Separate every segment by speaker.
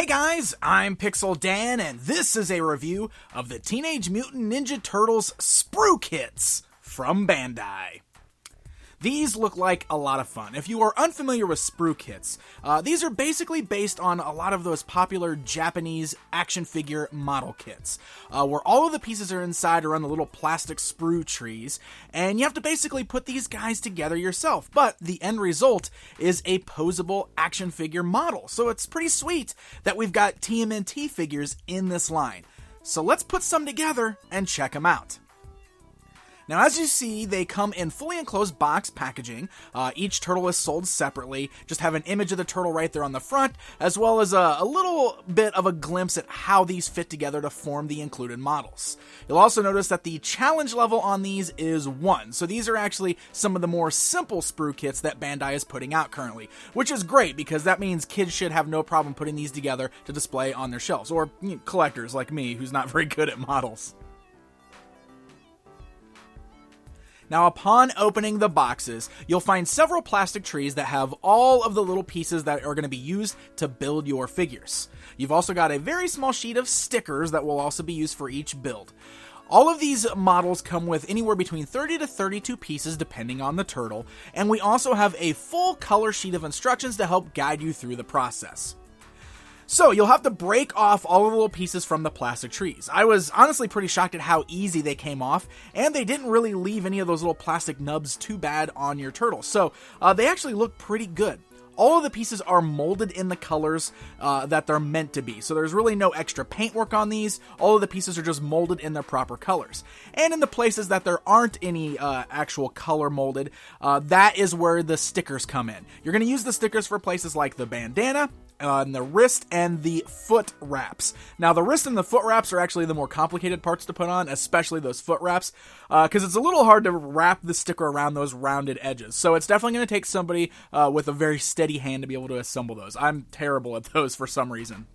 Speaker 1: guys, I'm Pixel Dan, and this is a review of the Teenage Mutant Ninja Turtles Sprukits from Bandai. These look like a lot of fun. If you are unfamiliar with Sprukits, these are basically based on a lot of those popular Japanese action figure model kits, where all of the pieces are inside or on the little plastic sprue trees, and you have to basically put these guys together yourself. But the end result is a Poseable action figure model, so it's pretty sweet that we've got TMNT figures in this line. So let's put some together and check them out. Now, as you see, they come in fully enclosed box packaging. Each turtle is sold separately. Just have an image of the turtle right there on the front, as well as a little bit of a glimpse at how these fit together to form the included models. You'll also notice that the challenge level on these is 1. So these are actually some of the more simple sprue kits that Bandai is putting out currently, which is great because that means kids should have no problem putting these together to display on their shelves, or collectors like me who's not very good at models. Now, upon opening the boxes, you'll find several plastic trees that have all of the little pieces that are going to be used to build your figures. You've also got a very small sheet of stickers that will also be used for each build. All of these models come with anywhere between 30 to 32 pieces depending on the turtle, and we also have a full color sheet of instructions to help guide you through the process. So, you'll have to break off all of the little pieces from the plastic trees. I was honestly pretty shocked at how easy they came off, and they didn't really leave any of those little plastic nubs too bad on your turtle. So, they actually look pretty good. All of the pieces are molded in the colors that they're meant to be. So there's really no extra paintwork on these. All of the pieces are just molded in their proper colors. And in the places that there aren't any actual color molded, that is where the stickers come in. You're going to use the stickers for places like the bandana, on the wrist, and the foot wraps. Now, the wrist and the foot wraps are actually the more complicated parts to put on, especially those foot wraps, because it's a little hard to wrap the sticker around those rounded edges. So it's definitely going to take somebody with a very steady hand to be able to assemble those. I'm terrible at those for some reason.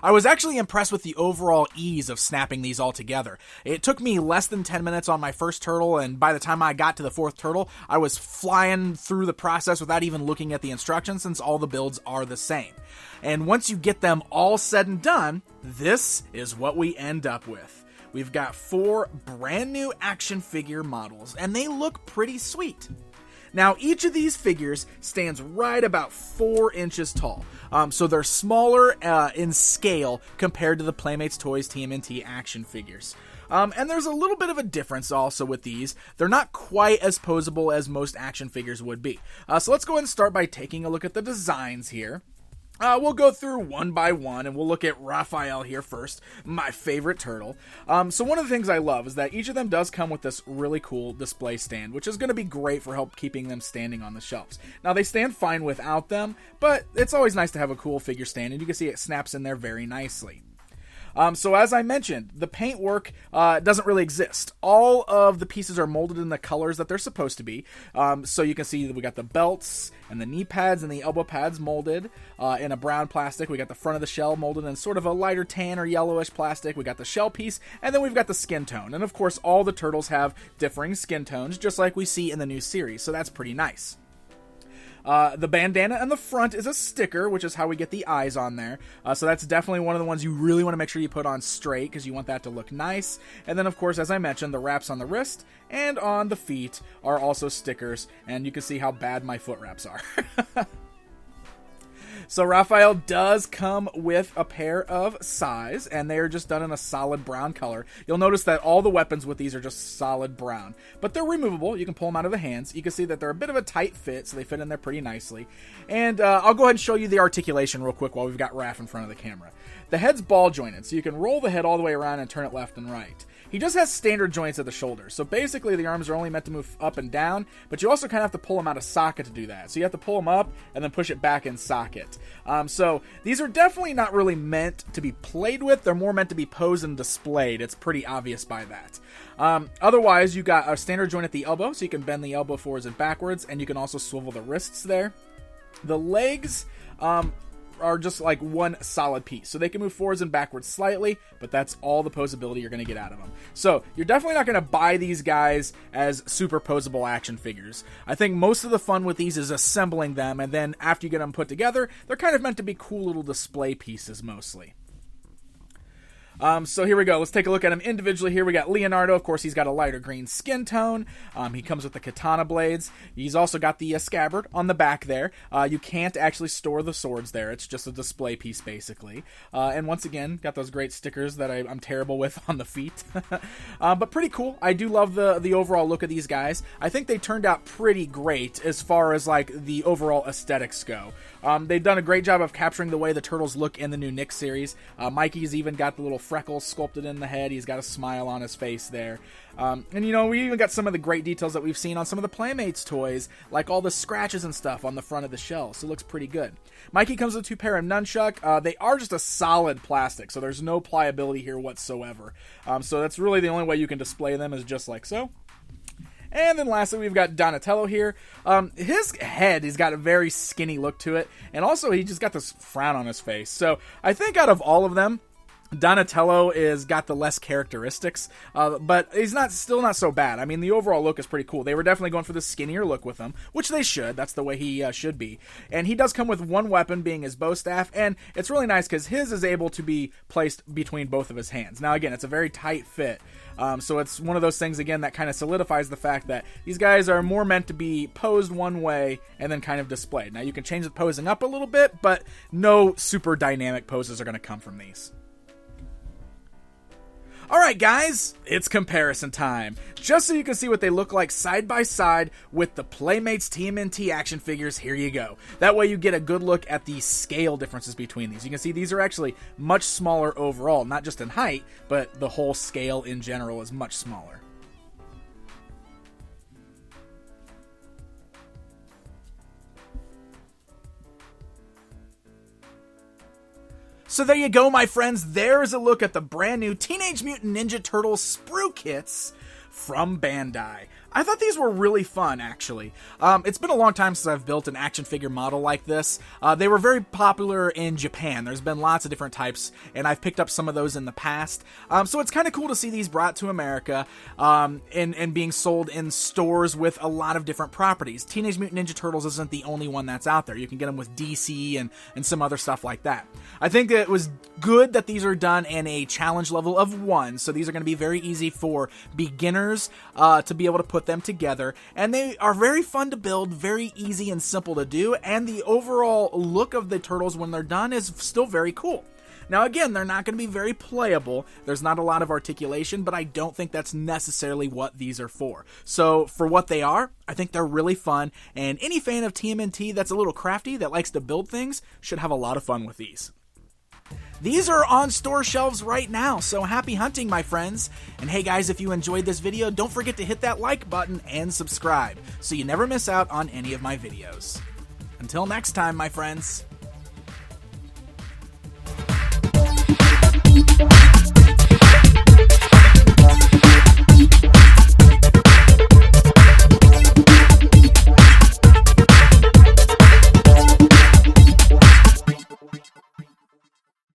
Speaker 1: I was actually impressed with the overall ease of snapping these all together. It took me less than 10 minutes on my first turtle, and by the time I got to the 4th turtle, I was flying through the process without even looking at the instructions, since all the builds are the same. And once you get them all said and done, this is what we end up with. We've got 4 brand new action figure models, and they look pretty sweet. Now, each of these figures stands right about 4 inches tall, so they're smaller in scale compared to the Playmates Toys TMNT action figures. And there's a little bit of a difference also with these. They're not quite as posable as most action figures would be. So let's go ahead and start by taking a look at the designs here. We'll go through one by one, and we'll look at Raphael here first, my favorite turtle. So one of the things I love is that each of them does come with this really cool display stand, which is going to be great for help keeping them standing on the shelves. Now, they stand fine without them, but it's always nice to have a cool figure stand, and you can see it snaps in there very nicely. So as I mentioned, the paintwork doesn't really exist. All of the pieces are molded in the colors that they're supposed to be. So you can see that we got the belts and the knee pads and the elbow pads molded in a brown plastic. We got the front of the shell molded in sort of a lighter tan or yellowish plastic. We got the shell piece, and then we've got the skin tone. And of course, all the turtles have differing skin tones, just like we see in the new series. So that's pretty nice. The bandana on the front is a sticker, which is how we get the eyes on there. So that's definitely one of the ones you really want to make sure you put on straight, because you want that to look nice. And then, of course, as I mentioned, the wraps on the wrist and on the feet are also stickers, and you can see how bad my foot wraps are. So Raphael does come with a pair of sais, and they are just done in a solid brown color. You'll notice that all the weapons with these are just solid brown, but they're removable. You can pull them out of the hands. You can see that they're a bit of a tight fit, so they fit in there pretty nicely. And I'll go ahead and show you the articulation real quick while we've got Raph in front of the camera. The head's ball jointed, so you can roll the head all the way around and turn it left and right. He just has standard joints at the shoulders, so basically the arms are only meant to move up and down, but you also kind of have to pull them out of socket to do that. So you have to pull them up and then push it back in socket. So these are definitely not really meant to be played with. They're more meant to be posed and displayed. It's pretty obvious by that. Otherwise, you got a standard joint at the elbow, so you can bend the elbow forwards and backwards, and you can also swivel the wrists there. The legs are just like one solid piece. So they can move forwards and backwards slightly, but that's all the posability you're going to get out of them. So you're definitely not going to buy these guys as super posable action figures. I think most of the fun with these is assembling them, and then after you get them put together, they're kind of meant to be cool little display pieces mostly. So here we go. Let's take a look at him individually. Here we got Leonardo. Of course, he's got a lighter green skin tone. He comes with the katana blades. He's also got the scabbard on the back there. You can't actually store the swords there. It's just a display piece, basically. And once again, got those great stickers that I'm terrible with on the feet. But pretty cool. I do love the overall look of these guys. I think they turned out pretty great as far as like the overall aesthetics go. They've done a great job of capturing the way the turtles look in the new Nick series. Mikey's even got the little freckles sculpted in the head. He's got a smile on his face there. And you know, we even got some of the great details that we've seen on some of the Playmates toys, like all the scratches and stuff on the front of the shell. So it looks pretty good. Mikey comes with 2 pair of nunchuck. They are just a solid plastic, so there's no pliability here whatsoever. So that's really the only way you can display them, is just like so. And then lastly, we've got Donatello here. His head, he's got a very skinny look to it, and also he just got this frown on his face. So I think out of all of them, Donatello is got the less characteristics, but he's still not so bad. I mean, the overall look is pretty cool. They were definitely going for the skinnier look with him, which they should. That's the way he should be. And he does come with one weapon, being his bow staff, and it's really nice because his is able to be placed between both of his hands. Now, again, it's a very tight fit, so it's one of those things, again, that kind of solidifies the fact that these guys are more meant to be posed one way and then kind of displayed. Now, you can change the posing up a little bit, but no super dynamic poses are going to come from these. Alright guys, it's comparison time. Just so you can see what they look like side by side with the Playmates TMNT action figures, here you go. That way you get a good look at the scale differences between these. You can see these are actually much smaller overall, not just in height, but the whole scale in general is much smaller. So there you go, my friends. There's a look at the brand new Teenage Mutant Ninja Turtles Sprukits from Bandai. I thought these were really fun, actually. It's been a long time since I've built an action figure model like this. They were very popular in Japan. There's been lots of different types, and I've picked up some of those in the past. So it's kind of cool to see these brought to America and being sold in stores with a lot of different properties. Teenage Mutant Ninja Turtles isn't the only one that's out there. You can get them with DC and some other stuff like that. I think that it was good that these are done in a challenge level of 1, so these are going to be very easy for beginners to be able to put them together, and they are very fun to build, very easy and simple to do, and the overall look of the turtles when they're done is still very cool. Now again, they're not going to be very playable, there's not a lot of articulation, but I don't think that's necessarily what these are for. So for what they are, I think they're really fun, and any fan of TMNT that's a little crafty, that likes to build things, should have a lot of fun with these. These are on store shelves right now, so happy hunting, my friends. And hey guys, if you enjoyed this video, don't forget to hit that like button and subscribe, so you never miss out on any of my videos. Until next time, my friends.